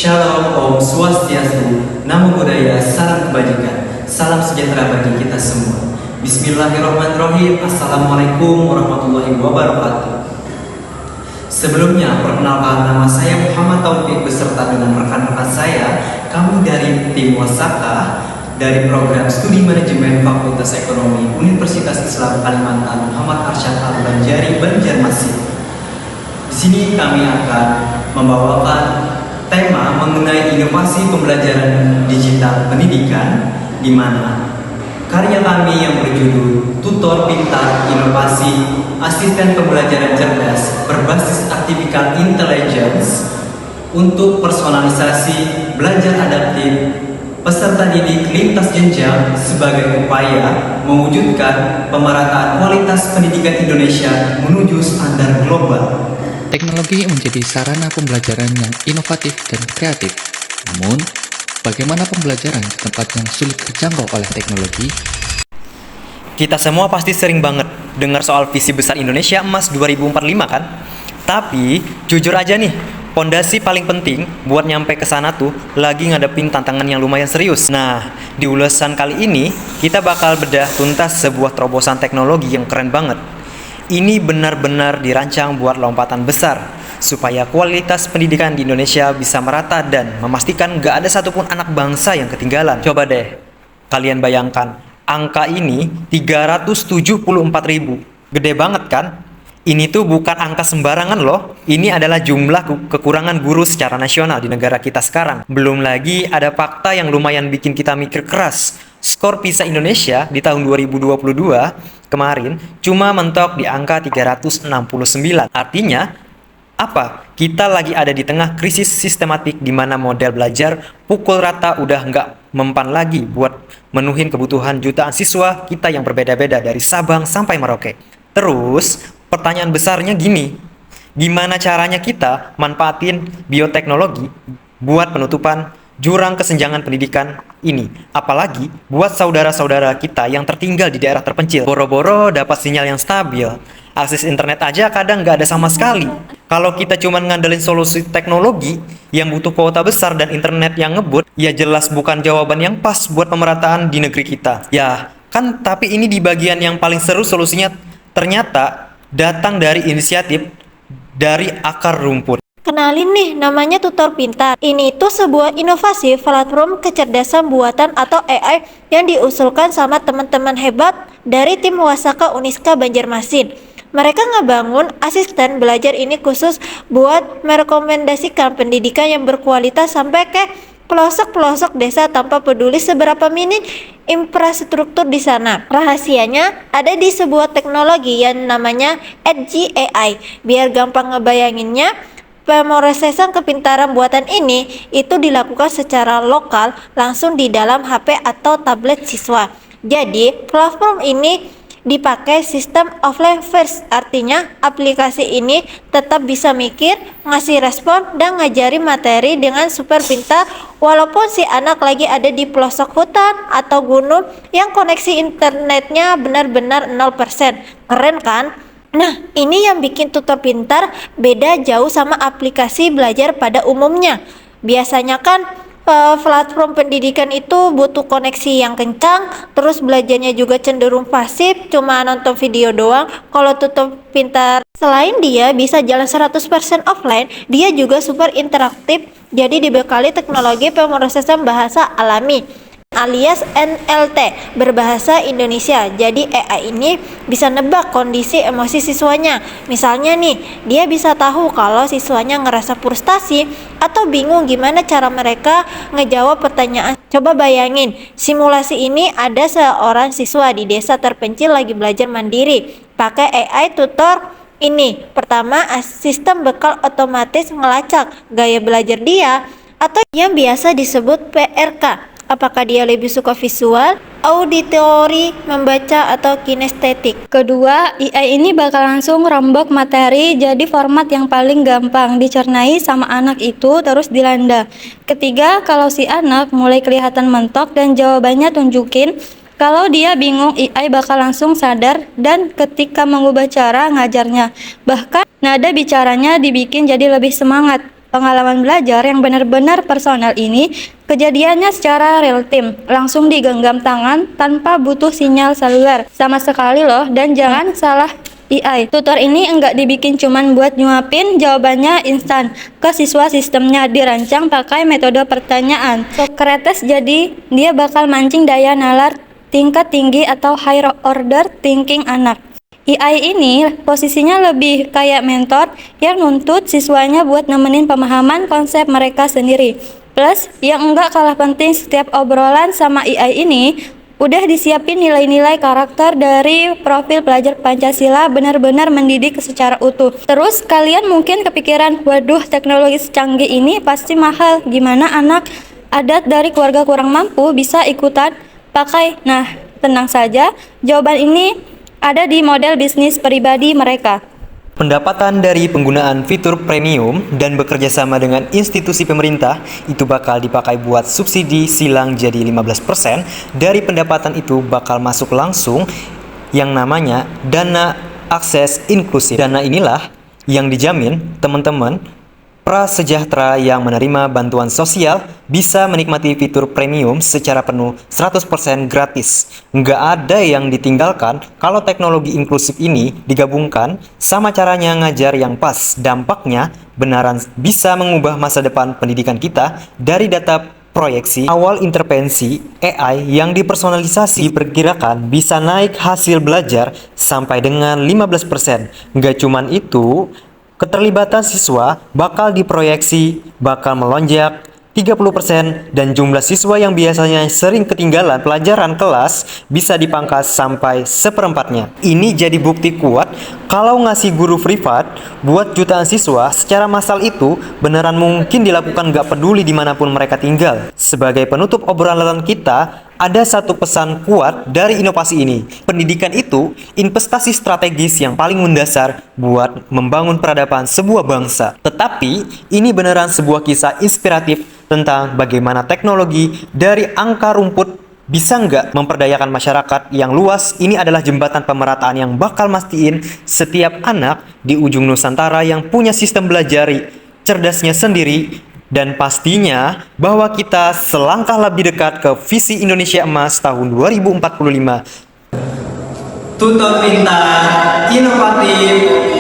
Shalom, Om Swastiastu, Namo Buddhaya, salam kebajikan, salam sejahtera bagi kita semua. Bismillahirrahmanirrahim. Assalamualaikum warahmatullahi wabarakatuh. Sebelumnya, perkenalkan, nama saya Muhammad Taufik beserta dengan rekan-rekan saya. Kami dari tim Wasaka dari program Studi Manajemen Fakultas Ekonomi Universitas Islam Kalimantan Muhammad Arsyad Al-Banjari, Banjarmasin. Di sini kami akan membawakan tema mengenai inovasi pembelajaran digital pendidikan, di mana karya kami yang berjudul Tutor Pintar Inovasi Asisten Pembelajaran Cerdas Berbasis Artificial Intelligence untuk personalisasi belajar adaptif peserta didik lintas jenjang sebagai upaya mewujudkan pemerataan kualitas pendidikan Indonesia menuju standar global. Teknologi menjadi sarana pembelajaran yang inovatif dan kreatif. Namun, bagaimana pembelajaran di tempat yang sulit terjangkau oleh teknologi? Kita semua pasti sering banget dengar soal visi besar Indonesia Emas 2045 kan? Tapi, jujur aja nih, pondasi paling penting buat nyampe ke sana tuh lagi ngadepin tantangan yang lumayan serius. Nah, di ulasan kali ini, kita bakal bedah tuntas sebuah terobosan teknologi yang keren banget. Ini benar-benar dirancang buat lompatan besar, supaya kualitas pendidikan di Indonesia bisa merata dan memastikan gak ada satupun anak bangsa yang ketinggalan. Coba deh, kalian bayangkan, angka ini 374.000. Gede banget kan? Ini tuh bukan angka sembarangan loh. Ini adalah jumlah kekurangan guru secara nasional di negara kita sekarang. Belum lagi ada fakta yang lumayan bikin kita mikir keras. Skor PISA Indonesia di tahun 2022 kemarin cuma mentok di angka 369. Artinya, apa? Kita lagi ada di tengah krisis sistematik di mana model belajar pukul rata udah nggak mempan lagi buat menuhin kebutuhan jutaan siswa kita yang berbeda-beda dari Sabang sampai Merauke. Terus, pertanyaan besarnya gini, gimana caranya kita manfaatin bioteknologi buat penutupan jurang kesenjangan pendidikan ini, apalagi buat saudara-saudara kita yang tertinggal di daerah terpencil. Boro-boro dapat sinyal yang stabil, akses internet aja kadang nggak ada sama sekali. Kalau kita cuma ngandelin solusi teknologi yang butuh kuota besar dan internet yang ngebut, ya jelas bukan jawaban yang pas buat pemerataan di negeri kita. Ya kan, tapi ini di bagian yang paling seru solusinya ternyata datang dari inisiatif dari akar rumput. Kenalin nih, namanya Tutor Pintar. Ini tuh sebuah inovasi platform kecerdasan buatan atau AI yang diusulkan sama teman-teman hebat dari tim Wasaka Uniska Banjarmasin. Mereka ngebangun asisten belajar ini khusus buat merekomendasikan pendidikan yang berkualitas sampai ke pelosok-pelosok desa tanpa peduli seberapa minim infrastruktur di sana. Rahasianya ada di sebuah teknologi yang namanya Edge AI. Biar gampang ngebayanginnya, pemrosesan kepintaran buatan ini itu dilakukan secara lokal langsung di dalam HP atau tablet siswa. Jadi, platform ini dipakai sistem offline first, artinya aplikasi ini tetap bisa mikir, ngasih respon, dan ngajari materi dengan super pintar walaupun si anak lagi ada di pelosok hutan atau gunung yang koneksi internetnya benar-benar 0%. Keren kan? Nah, ini yang bikin Tutor Pintar beda jauh sama aplikasi belajar pada umumnya. Biasanya kan platform pendidikan itu butuh koneksi yang kencang, terus belajarnya juga cenderung pasif, cuma nonton video doang. Kalau Tutor Pintar, selain dia bisa jalan 100% offline, dia juga super interaktif, jadi dibekali teknologi pemrosesan bahasa alami alias NLT berbahasa Indonesia. Jadi AI ini bisa nebak kondisi emosi siswanya. Misalnya nih, dia bisa tahu kalau siswanya ngerasa frustasi atau bingung gimana cara mereka ngejawab pertanyaan. Coba bayangin, simulasi ini ada seorang siswa di desa terpencil lagi belajar mandiri pakai AI tutor ini. Pertama, sistem bekal otomatis ngelacak gaya belajar dia atau yang biasa disebut PRK. Apakah dia lebih suka visual, auditori, membaca, atau kinestetik? Kedua, AI ini bakal langsung rombok materi jadi format yang paling gampang dicernai sama anak itu terus dilanda. Ketiga, kalau si anak mulai kelihatan mentok dan jawabannya tunjukin, kalau dia bingung, AI bakal langsung sadar dan ketika mengubah cara ngajarnya. Bahkan nada bicaranya dibikin jadi lebih semangat. Pengalaman belajar yang benar-benar personal ini kejadiannya secara real time, langsung digenggam tangan tanpa butuh sinyal seluler sama sekali loh. Dan jangan salah AI, tutor ini enggak dibikin cuman buat nyuapin jawabannya instan ke siswa. Sistemnya dirancang pakai metode pertanyaan Socrates, jadi dia bakal mancing daya nalar tingkat tinggi atau high order thinking anak. AI ini posisinya lebih kayak mentor yang nuntut siswanya buat nemenin pemahaman konsep mereka sendiri. Plus, yang enggak kalah penting, setiap obrolan sama AI ini udah disiapin nilai-nilai karakter dari profil pelajar Pancasila, benar-benar mendidik secara utuh. Terus kalian mungkin kepikiran, waduh teknologi secanggih ini pasti mahal, gimana anak adat dari keluarga kurang mampu bisa ikutan pakai? Nah, tenang saja, jawaban ini ada di model bisnis pribadi mereka. Pendapatan dari penggunaan fitur premium dan bekerja sama dengan institusi pemerintah itu bakal dipakai buat subsidi silang, jadi 15% dari pendapatan itu bakal masuk langsung yang namanya dana akses inklusif. Dana inilah yang dijamin teman-teman prasejahtera yang menerima bantuan sosial bisa menikmati fitur premium secara penuh 100% gratis. Nggak ada yang ditinggalkan kalau teknologi inklusif ini digabungkan sama caranya ngajar yang pas. Dampaknya benaran bisa mengubah masa depan pendidikan kita. Dari data proyeksi awal intervensi AI yang dipersonalisasi diperkirakan bisa naik hasil belajar sampai dengan 15%. Nggak cuman itu, keterlibatan siswa bakal diproyeksi bakal melonjak 30% dan jumlah siswa yang biasanya sering ketinggalan pelajaran kelas bisa dipangkas sampai seperempatnya. Ini jadi bukti kuat kalau ngasih guru privat buat jutaan siswa secara massal itu beneran mungkin dilakukan gak peduli dimanapun mereka tinggal. Sebagai penutup obrolan kita, ada satu pesan kuat dari inovasi ini. Pendidikan itu investasi strategis yang paling mendasar buat membangun peradaban sebuah bangsa. Tetapi ini beneran sebuah kisah inspiratif tentang bagaimana teknologi dari angka rumput bisa nggak memperdayakan masyarakat yang luas. Ini adalah jembatan pemerataan yang bakal mastiin setiap anak di ujung Nusantara yang punya sistem belajar cerdasnya sendiri. Dan pastinya bahwa kita selangkah lebih dekat ke visi Indonesia Emas tahun 2045. Tutor pintar, inovatif,